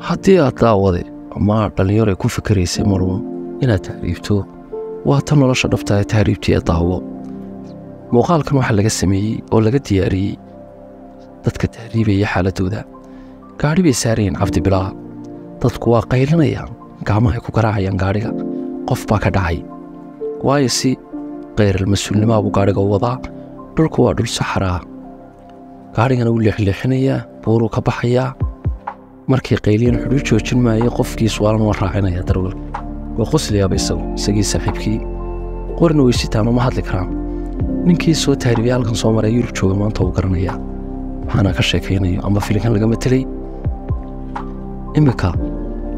haddii aad daawaday ama dhalinyaro ay ku fikiraysay maruun inaad tahriibto waa tan nolosha dhabta ee tahriibtii daawo muuqaalkan waxaa laga sameeyey oo laga diyaariyey dadka tahriibaya xaaladooda gaadhi bay saarayeen cabdi bilaa dadku waa qaylinayaan gacmahay ku garaacayaan gaadhiga qof baa ka dhacay waayo si qayral mas-uulnimaa buu gaadhiga u wadaa dhulku waa dhul saxaraa gaadhigana wuu leexleexinayaa buuruu ka baxayaa markii qayliyan wuxuu joojin maayay qofkii su'aalan waa raacinaya darwal waa qoslayaaba isagii saaxiibkii qorna way sitaan uma hadli karaan ninkii soo tahriibay halkan soo maray Yurub jooga maanta uu garanayaa waxaana ka sheekaynayo ama filimkan laga metelay imika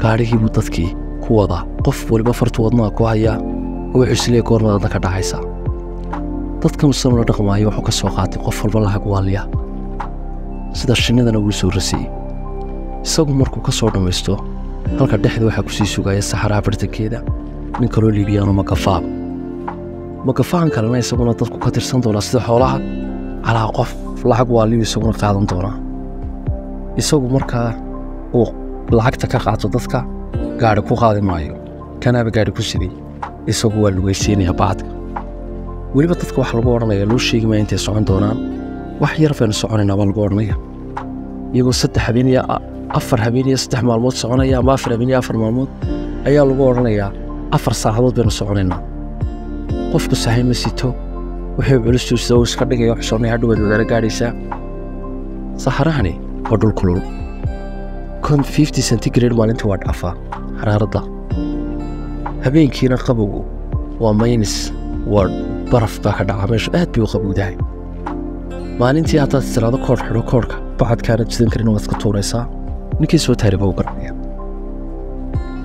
gaadhigii buu dadkii ku wadaa qof waliba fartu wadnaha ku haya oo xisliye goornada ka dhacaysa dadka muslimiinta dhaqmaayo wuxuu ka soo qaatay qof walba lacag waaliya sida shinnidana uu soo rasay isagu markuu ka soo dhamaysto halka dhexda waxa ku sii sugaya saxaraa bartankeeda nin kale oo liibiyaano magafaan kalena isaguna dadku ka tirsan doona sida xoolaha calaa qof lacag waaliyo isaguna qaadan doona isagu markaa uu lacagta ka qaato dadka gaadhi ku qaadi maayo kanaaba gaadhi ku sidii isagu waa lugaysiinaya baadka weliba dadka wax lagu odhanaya loo sheegi maayo intay socon doonaan wax yar baynu soconaynaa baa lagu odhanaya iyagoo 3 habeen iyo 4 habeen iyo 3 maalmood soconaya ama 4 habeen iyo 4 maalmood ayaa lagu odhanayaa 4 saacadood baynu soconaynaa qofku sahay ma sito wuxuu culustiisa oo iska dhigay wax soo hadhow wada gaadhaysa saxarahani waa dhul kulul kon 50 centigrade maalinta waa dhafa xaraaradda habeenkiina qabowgu waa minus waa baraf baa ka dhaca meesha aad bay u qabowdahay maalintii haddaad istiraado koor xidho koorka bacadkaana jidan karin waad ka tuuraysaa ninkii soo tahriiba u garanaya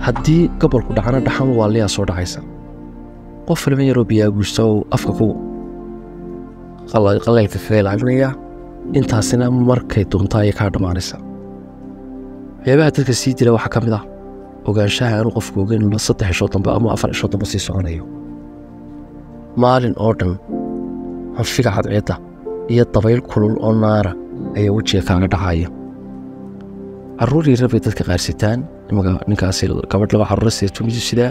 haddii gobolku dhacana dhaxan waa liyaa soo dhacaysa qof ilma yaroo biyaa guusta oo afka ku qalaylka kaga ilaalinaya intaasina markay doontaa ay kaa dhammaanaysa waxyaabaha dadka sii dila waxaa ka mid ah ogaanshaha inuu qofku ogeyn 3 cisho dambe ama 4 cisho dambe sii soconayo maalin oo dhan hanfiga cadceedda iyo dabayl kulul oo naara ayaa wejiga kaaga dhacaya carruur yar bay dadka qaarsitaan ninkaasi gabadh laba carruur si tumiyo sida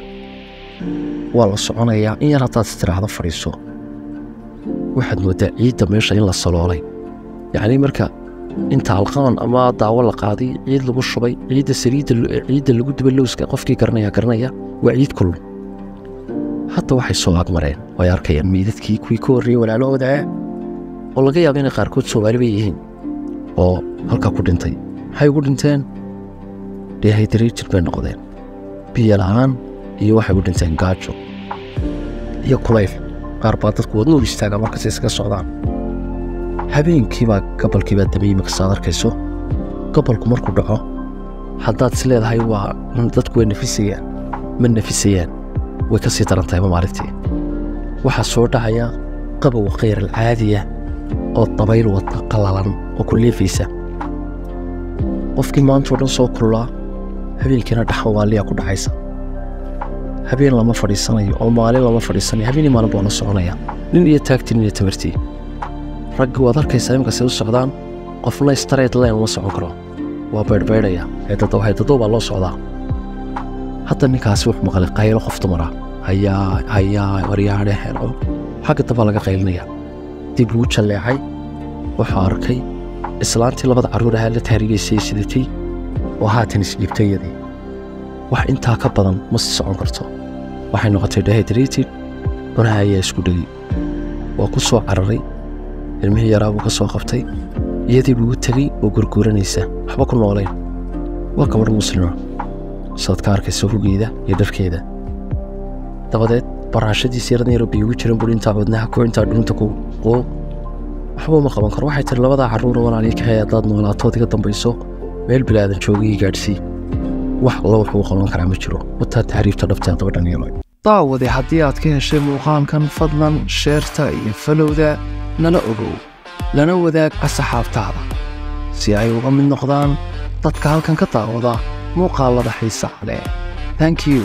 waa la soconayaa in yar hadaad istiraahdo fadhiiso waxaad moodaa ciidda meesha in la saloolay yacni marka inta halqan ama daawo la qaaday ciid lagu shubay ciidda lagu dubay lowska qofkii garanaya waa ciid kulul hatta waxay soo agmareen way arkayaan meedadkii kuwii ka horreeyay walaalahooda oo laga yaabo inay qaarkood Soomaali bay yihiin oo halka ku dhintay waxay ugu dhinteen dehydrated bay noqdeen biyo la'aan iyo waxay ugu dhinteen gaajo iyo kulayl qaar baa dadku wadno u istaaga markaas iska socdaan habeenkii baa gobolkii baa damay maksaad arkayso gobolku markuu dhaco haddaad is leedahay waa dadku way nafisayaan way ka sii daran tahay maalintii waxaa soo dhacaya qabow khayr caadiya oo dabayl wada qalalan oo ku leefaysa qofkii maanta oo dhan soo kulula habeenkiina dhaxan waaliya ku dhacaysa habeen lama fadhiisanayo oo maalin lama fadhiisanayo habeenii maalin baa la soconaya nin iyo taagtiin iyo tamartii rag waad arkaysaa imka soo socdaan qofna straight line uma socon karo waa beerbeeraya dadoo baa loo socdaa hadda ninkaasi wuxuu maqlay qaylo qof dumar ah hayaa waryaare helo xagga daba laga qaylinaya dib lagu jaleecay wuxuu arkay islaantii labada carruur ah la tahriibaysay sidatay oo haatan isdhibtayadii wax intaa ka badan ma socon karto waxay noqotay dehydrated banaha ayaa isku dhigay waa ku soo cararay ilmihii yaraa buu ka soo qabtay iyadii buu tagay oo gurguranaysa waxba ku noolayn waa gabadh muslima saad ka arkaysa rugeeda iyo dharkeeda dabadeed baraashadiisii yaradna yaro biyo ugu jiran buu intaa wadnaha ku intaa dhunta ku waxba ma qaban karo waxay tiri labada carruur walaalii ka hayay dad noolaatood iga dambayso meel bilaadan joogay gaadhsi wax alla wuxuu qaban karaa ma jiro wata tahriibta dhabta dabadhan yeelay daawade haddii aad ka heshay muuqaalkan fadlan sheerta iyo falowda nala ogow lana wadaag asxaabtaada si ay uga mid noqdaan dadka halkan ka daawada muuqaalada xiisaha leh thank you